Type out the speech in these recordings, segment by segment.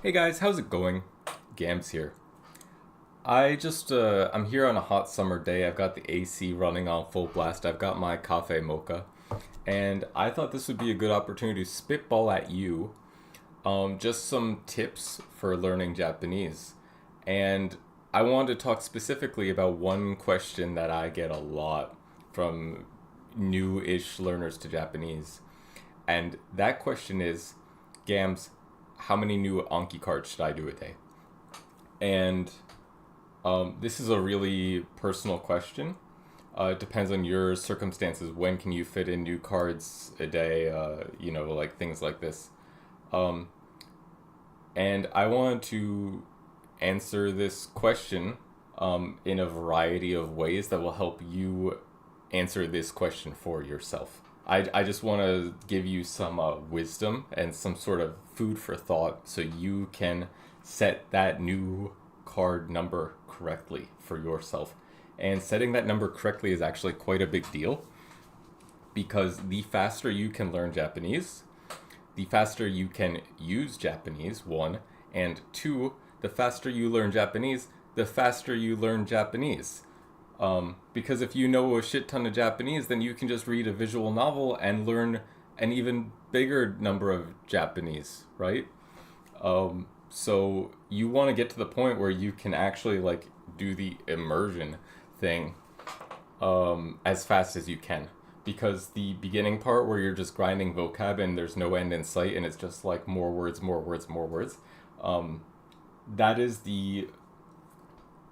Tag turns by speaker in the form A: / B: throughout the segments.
A: Hey guys, how's it going? Gams here. I'm here on a hot summer day. I've got the AC running on full blast. I've got my cafe mocha. And I thought this would be a good opportunity to spitball at you just some tips for learning Japanese. And I wanted to talk specifically about one question that I get a lot from new-ish learners to Japanese. And that question is, Gams, how many new Anki cards should I do a day? And this is a really personal question. It depends on your circumstances. When can you fit in new cards a day? Like things like this. Um, and I wanted to answer this question in a variety of ways that will help you answer this question for yourself. I just want to give you some wisdom and some sort of food for thought so you can set that new card number correctly for yourself. And setting that number correctly is actually quite a big deal because the faster you can learn Japanese, the faster you can use Japanese, one, and two, the faster you learn Japanese, the faster you learn Japanese. Because if you know a shit ton of Japanese, then you can just read a visual novel and learn an even bigger number of Japanese, right? So you want to get to the point where you can actually like do the immersion thing as fast as you can. Because the beginning part where you're just grinding vocab and there's no end in sight and it's just like more words, more words, more words, that is the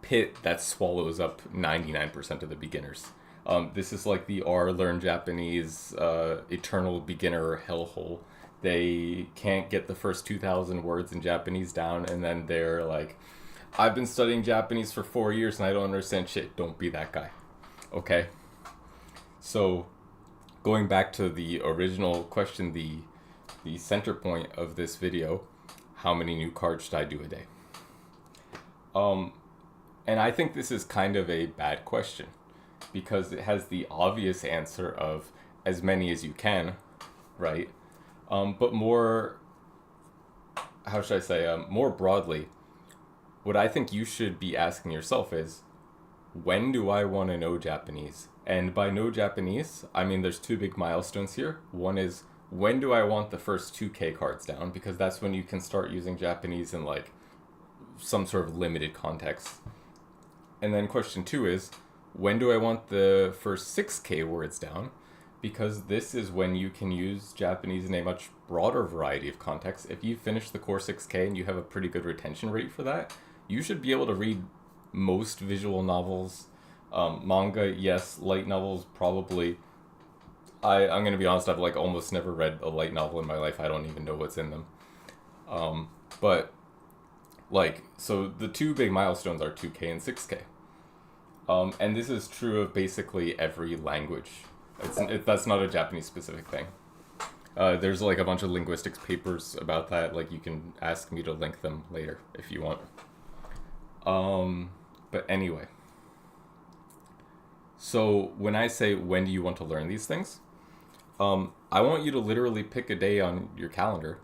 A: pit that swallows up 99% of the beginners. This is like the R learn Japanese eternal beginner hellhole. They can't get the first 2,000 words in Japanese down, and then they're like, I've been studying Japanese for 4 years and I don't understand shit. Don't be that guy. Okay? So, going back to the original question, the center point of this video, how many new cards should I do a day? And I think this is kind of a bad question because it has the obvious answer of as many as you can, right? But more, how should I say, more broadly, what I think you should be asking yourself is, when do I want to know Japanese? And by know Japanese, I mean there's two big milestones here. One is, when do I want the first 2K cards down? Because that's when you can start using Japanese in like some sort of limited context. And then question two is, when do I want the first 6K words down? Because this is when you can use Japanese in a much broader variety of contexts. If you finish the core 6K and you have a pretty good retention rate for that, you should be able to read most visual novels. Manga, yes. Light novels, probably. I'm going to be honest, I've like almost never read a light novel in my life. I don't even know what's in them. But like, so the two big milestones are 2K and 6K. And this is true of basically every language. That's not a Japanese specific thing. There's like a bunch of linguistics papers about that. Like, you can ask me to link them later if you want. But anyway. So when I say when do you want to learn these things, I want you to literally pick a day on your calendar,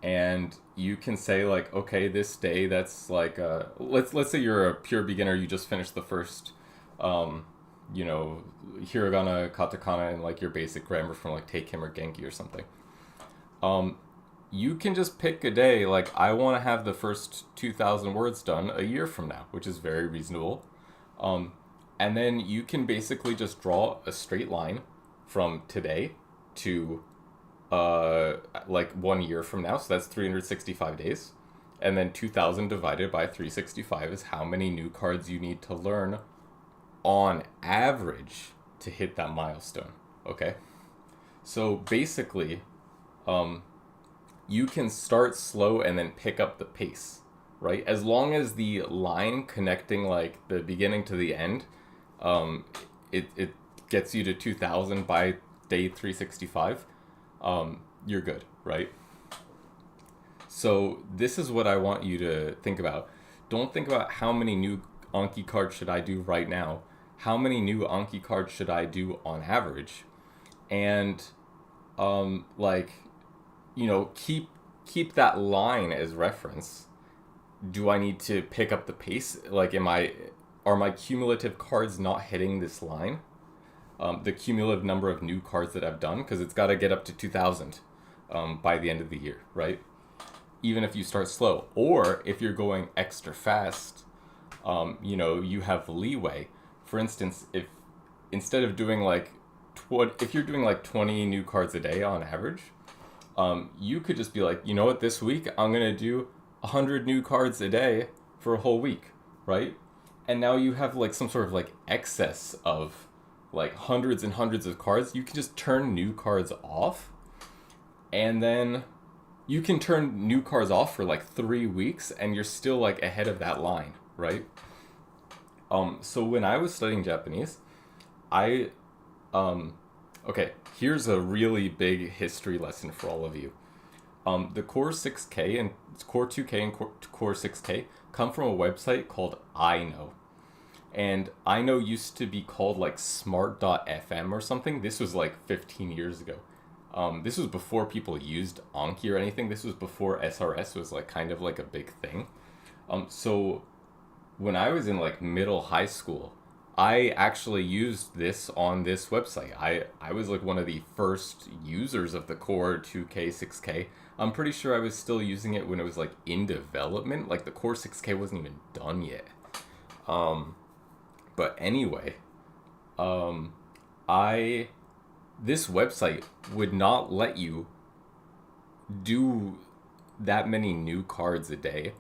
A: and you can say like, okay, this day that's like let's say you're a pure beginner, you just finished the first hiragana, katakana, and like your basic grammar from like Take Him or Genki or something. You can just pick a day like, I want to have the first 2,000 words done a year from now, which is very reasonable. And then you can basically just draw a straight line from today to like 1 year from now. So that's 365 days. And then 2,000 divided by 365 is how many new cards you need to learn on average to hit that milestone. Okay? So basically, you can start slow and then pick up the pace, right? As long as the line connecting like the beginning to the end, it gets you to 2,000 by day 365, you're good, right? So this is what I want you to think about. Don't think about how many new Anki cards should I do right now. How many new Anki cards should I do on average? And keep keep that line as reference, do I need to pick up the pace? Like, are my cumulative cards not hitting this line? The cumulative number of new cards that I've done, because it's got to get up to 2,000 by the end of the year, right? Even if you start slow, or if you're going extra fast, you have leeway. For instance, if instead of doing like, if you're doing like 20 new cards a day on average, you could just be like, you know what, this week I'm gonna do 100 new cards a day for a whole week, right? And now you have like some sort of like excess of like hundreds and hundreds of cards. You can just turn new cards off, and then you can turn new cards off for like 3 weeks, and you're still like ahead of that line, right? So when I was studying Japanese, I okay, here's a really big history lesson for all of you. The Core 6K and Core 2K and Core 6K come from a website called iKnow. And iKnow used to be called like smart.fm or something. This was like 15 years ago. This was before people used Anki or anything. This was before SRS was like kind of like a big thing. So when I was in like middle high school, I actually used this on this website. I was like one of the first users of the Core 2K, 6K. I'm pretty sure I was still using it when it was like in development. Like the Core 6K wasn't even done yet. But anyway, this website would not let you do that many new cards a day.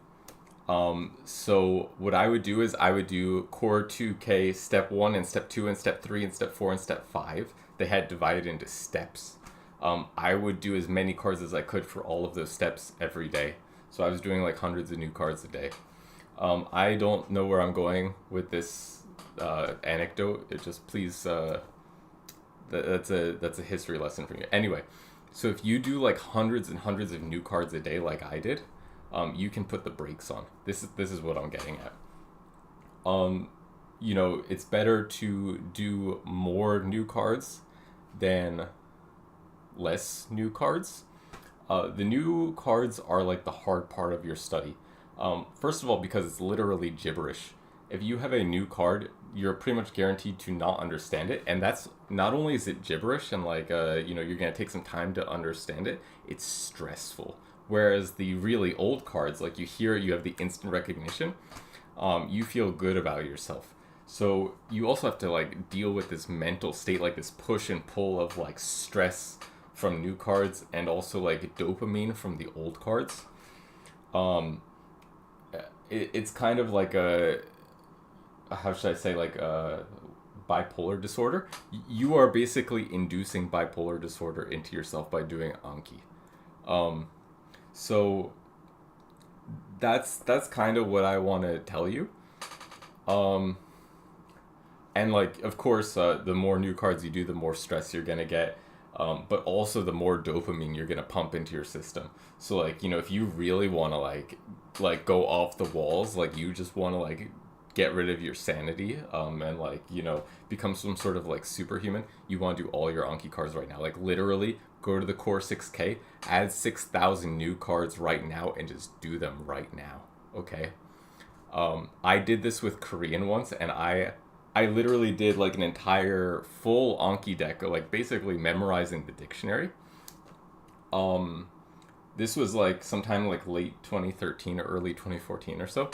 A: So what I would do is I would do Core 2K step 1 and step 2 and step 3 and step 4 and step 5. They had divided into steps. I would do as many cards as I could for all of those steps every day. So I was doing like hundreds of new cards a day. I don't know where I'm going with this anecdote. It just please that's a history lesson for you. Anyway, so if you do like hundreds and hundreds of new cards a day like I did, you can put the brakes on. This is what I'm getting at. It's better to do more new cards than less new cards. The new cards are like the hard part of your study. First of all, because it's literally gibberish. If you have a new card, you're pretty much guaranteed to not understand it, and that's not only is it gibberish and like you're gonna take some time to understand it. It's stressful. Whereas the really old cards, like you hear, you have the instant recognition. You feel good about yourself. So you also have to like deal with this mental state, like this push and pull of like stress from new cards and also like dopamine from the old cards. It's kind of like how should I say, like a bipolar disorder. You are basically inducing bipolar disorder into yourself by doing Anki. So that's kind of what I want to tell you. And like, of course, the more new cards you do, the more stress you're gonna get. But also the more dopamine you're gonna pump into your system. So like, if you really want to like go off the walls, like you just want to like get rid of your sanity, and like, become some sort of like superhuman, you want to do all your Anki cards right now. Like literally go to the Core 6K, add 6,000 new cards right now and just do them right now. Okay. I did this with Korean once, and I literally did like an entire full Anki deck, like basically memorizing the dictionary. This was like sometime like late 2013 or early 2014 or so.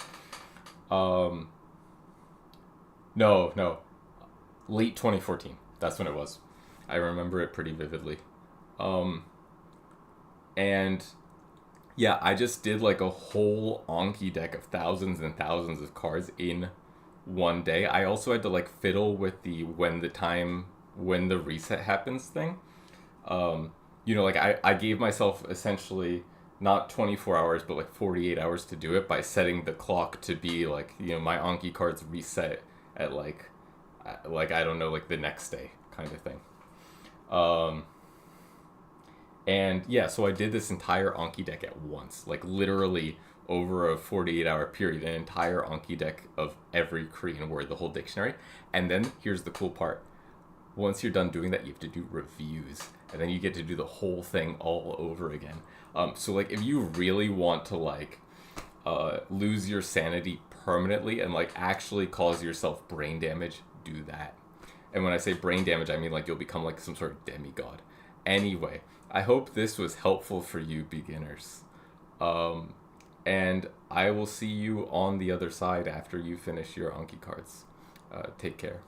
A: No, late 2014. That's when it was. I remember it pretty vividly. And yeah, I just did like a whole Anki deck of thousands and thousands of cards in one day. I also had to like fiddle with the when the reset happens thing. Like I gave myself essentially not 24 hours but like 48 hours to do it by setting the clock to be like, my Anki cards reset at like I don't know, like the next day kind of thing. And yeah, so I did this entire Anki deck at once, like literally over a 48-hour period, an entire Anki deck of every Korean word, the whole dictionary. And then here's the cool part. Once you're done doing that, you have to do reviews, and then you get to do the whole thing all over again. So like if you really want to like lose your sanity permanently and like actually cause yourself brain damage, do that. And when I say brain damage, I mean like you'll become like some sort of demigod. Anyway, I hope this was helpful for you beginners. Um, and I will see you on the other side after you finish your Anki cards. Take care.